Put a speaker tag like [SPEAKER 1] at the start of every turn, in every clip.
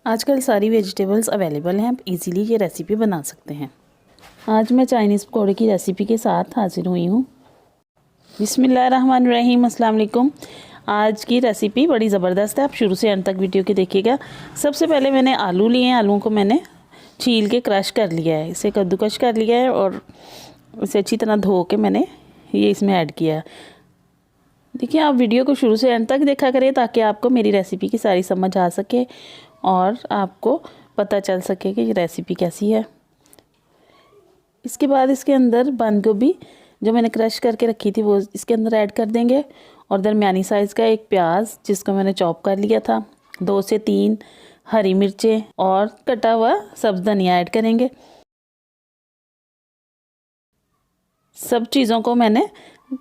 [SPEAKER 1] आजकल सारी vegetables available हैं, आप इजीली ये रेसिपी बना सकते हैं। आज मैं चाइनीज़ पकौड़े की रेसिपी के साथ हाजिर हुई हूँ। बिस्मिल्लाहिर्रहमानिर्रहीम, अस्सलाम वालेकुम। आज की रेसिपी बड़ी ज़बरदस्त है, आप शुरू से अंत तक वीडियो के देखिएगा। सबसे पहले मैंने आलू लिए हैं, आलूओं को मैंने छील के क्रश कर लिया है, इसे कद्दूकश कर लिया है और इसे अच्छी तरह धो के मैंने ये इसमें ऐड किया है। देखिए, आप वीडियो को शुरू से अंत तक देखा करें ताकि आपको मेरी रेसिपी की सारी समझ आ सके और आपको पता चल सके कि ये रेसिपी कैसी है। इसके बाद इसके अंदर बंद गोभी जो मैंने क्रश करके रखी थी वो इसके अंदर ऐड कर देंगे और दरमियानी साइज़ का एक प्याज जिसको मैंने चॉप कर लिया था, 2 से 3 हरी मिर्चें और कटा हुआ सब्ज़ धनिया ऐड करेंगे। सब चीज़ों को मैंने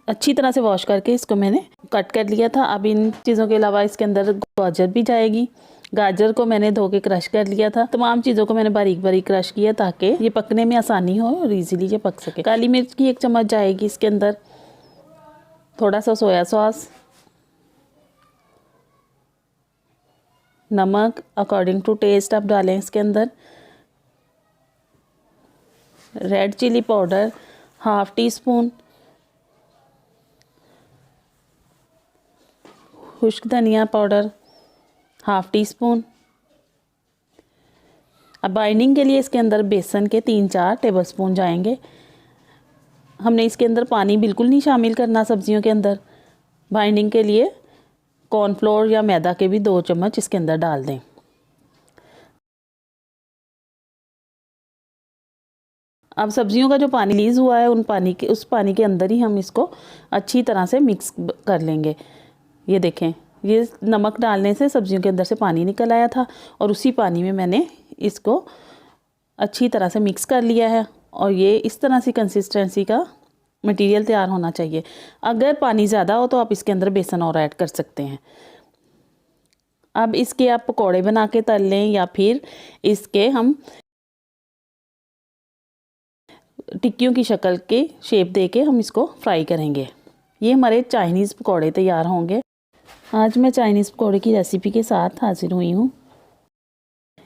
[SPEAKER 1] अच्छी तरह से वॉश करके इसको मैंने कट कर लिया था। अब इन चीज़ों के अलावा इसके अंदर गाजर भी जाएगी। गाजर को मैंने धो के क्रश कर लिया था। तमाम चीज़ों को मैंने बारीक बारीक क्रश किया ताकि ये पकने में आसानी हो और इजीली ये पक सके। काली मिर्च की 1 चम्मच जाएगी इसके अंदर, थोड़ा सा सोया सॉस, नमक अकॉर्डिंग टू टेस्ट आप डालें इसके अंदर, रेड चिली पाउडर ½ टीस्पून, खुश्क धनिया पाउडर ½ टीस्पून। अब बाइंडिंग के लिए इसके अंदर बेसन के 3-4 टेबलस्पून जाएंगे। हमने इसके अंदर पानी बिल्कुल नहीं शामिल करना सब्जियों के अंदर। बाइंडिंग के लिए कॉर्नफ्लोर या मैदा के भी 2 चम्मच इसके अंदर डाल दें। अब सब्जियों का जो पानी रिलीज़ हुआ है उस पानी के अंदर ही हम इसको अच्छी तरह से मिक्स कर लेंगे। ये देखें, ये नमक डालने से सब्जियों के अंदर से पानी निकल आया था और उसी पानी में मैंने इसको अच्छी तरह से मिक्स कर लिया है और ये इस तरह से कंसिस्टेंसी का मटेरियल तैयार होना चाहिए। अगर पानी ज़्यादा हो तो आप इसके अंदर बेसन और ऐड कर सकते हैं। अब इसके आप पकौड़े बना के तल लें या फिर इसके हम टिक्कियों की शक्ल के शेप दे के हम इसको फ्राई करेंगे। ये हमारे चाइनीज़ पकौड़े तैयार होंगे। आज मैं चाइनीज़ पकौड़े की रेसिपी के साथ हाजिर हुई हूँ।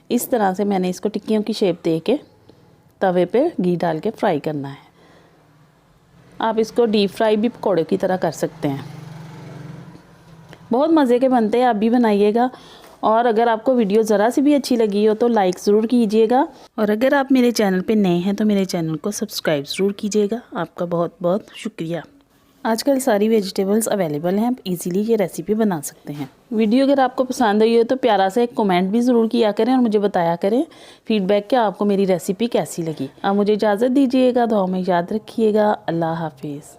[SPEAKER 1] इस तरह से मैंने इसको टिक्कियों की शेप दे के तवे पे घी डाल के फ्राई करना है। आप इसको डीप फ्राई भी पकौड़े की तरह कर सकते हैं, बहुत मज़े के बनते हैं, आप भी बनाइएगा। और अगर आपको वीडियो ज़रा सी भी अच्छी लगी हो तो लाइक ज़रूर कीजिएगा और अगर आप मेरे चैनल पे नए हैं तो मेरे चैनल को सब्सक्राइब ज़रूर कीजिएगा। आपका बहुत बहुत शुक्रिया। आजकल सारी वेजिटेबल्स अवेलेबल हैं, आप इजीली ये रेसिपी बना सकते हैं। वीडियो अगर आपको पसंद आई हो तो प्यारा सा एक कमेंट भी ज़रूर किया करें और मुझे बताया करें फीडबैक कि आपको मेरी रेसिपी कैसी लगी। आप मुझे इजाज़त दीजिएगा, दुआ में याद रखिएगा। अल्लाह हाफिज़।